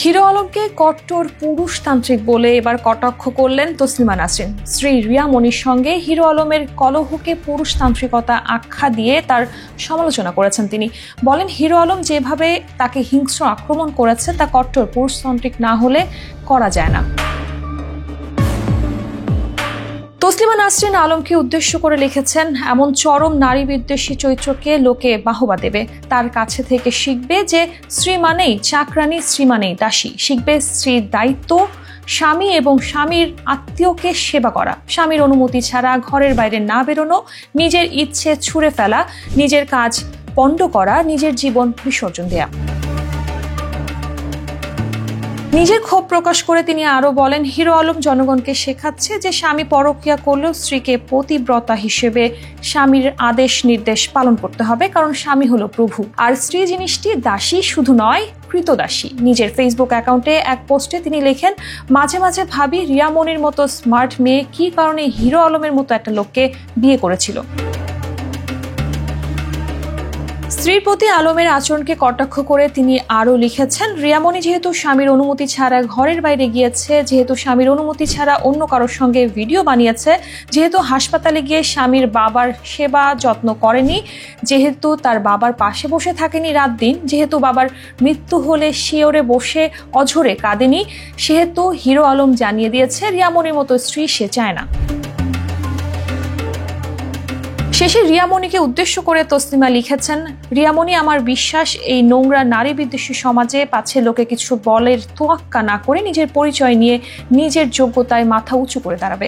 Hero আলমকে কট্টর পুরুষতান্ত্রিক বলে এবার কটাক্ষ করলেন তসলিমা নাসরিন। স্ত্রী রিয়া মনির সঙ্গে হিরো আলমের কলহকে পুরুষতান্ত্রিকতা আখ্যা দিয়ে তার সমালোচনা করেছেন তিনি। বলেন, হিরো আলম যেভাবে তাকে হিংস্র আক্রমণ করেছে তা কট্টর পুরুষতান্ত্রিক না হলে করা যায় না। তসলিমা নাসরিন আলমকে উদ্দেশ্য করে লিখেছেন, এমন চরম নারী বিদ্বেষী চরিত্রকে লোকে বাহবা দেবে। তার কাছে থেকে শিখবে যে স্ত্রী মানেই চাকরানী, স্ত্রী মানেই দাসী। শিখবে স্ত্রীর দায়িত্ব স্বামী এবং স্বামীর আত্মীয়কে সেবা করা, স্বামীর অনুমতি ছাড়া ঘরের বাইরে না বেরোনো, নিজের ইচ্ছে ছুঁড়ে ফেলা, নিজের কাজ পণ্ড করা, নিজের জীবন বিসর্জন দেয়া। নিজের ক্ষোভ প্রকাশ করে তিনি আরো বলেন, হিরো আলম জনগণকে শেখাচ্ছে যে স্বামী পরকীয়া করলেও স্ত্রীকে পতিব্রতা হিসেবে স্বামীর আদেশ নির্দেশ পালন করতে হবে, কারণ স্বামী হলো প্রভু, আর স্ত্রী জিনিসটি দাসী শুধু নয়, কৃতদাসী। নিজের ফেসবুক অ্যাকাউন্টে এক পোস্টে তিনি লেখেন, মাঝে মাঝে ভাবি রিয়া মনির মতো স্মার্ট মেয়ে কি কারণে হিরো আলমের মতো একটা লোককে বিয়ে করেছিল। স্ত্রীর প্রতি আলমের আচরণকে কটাক্ষ করে তিনি আরও লিখেছেন, রিয়ামণি যেহেতু স্বামীর অনুমতি ছাড়া ঘরের বাইরে গিয়েছে, যেহেতু স্বামীর অনুমতি ছাড়া অন্য কারোর সঙ্গে ভিডিও বানিয়েছে, যেহেতু হাসপাতালে গিয়ে স্বামীর বাবার সেবা যত্ন করেনি, যেহেতু তার বাবার পাশে বসে থাকেনি রাত দিন, যেহেতু বাবার মৃত্যু হলে শিওরে বসে অঝরে কাঁদেনি, সেহেতু হিরো আলম জানিয়ে দিয়েছে রিয়ামণির মতো স্ত্রী সে চায় না। শেষে রিয়ামণিকে উদ্দেশ্য করে তসলিমা লিখেছেন, রিয়ামণি, আমার বিশ্বাস এই নোংরা নারী বিদ্বেষী সমাজে পাছে লোকে কিছু বলের তোয়াক্কা না করে নিজের পরিচয় নিয়ে নিজের যোগ্যতায় মাথা উঁচু করে দাঁড়াবে।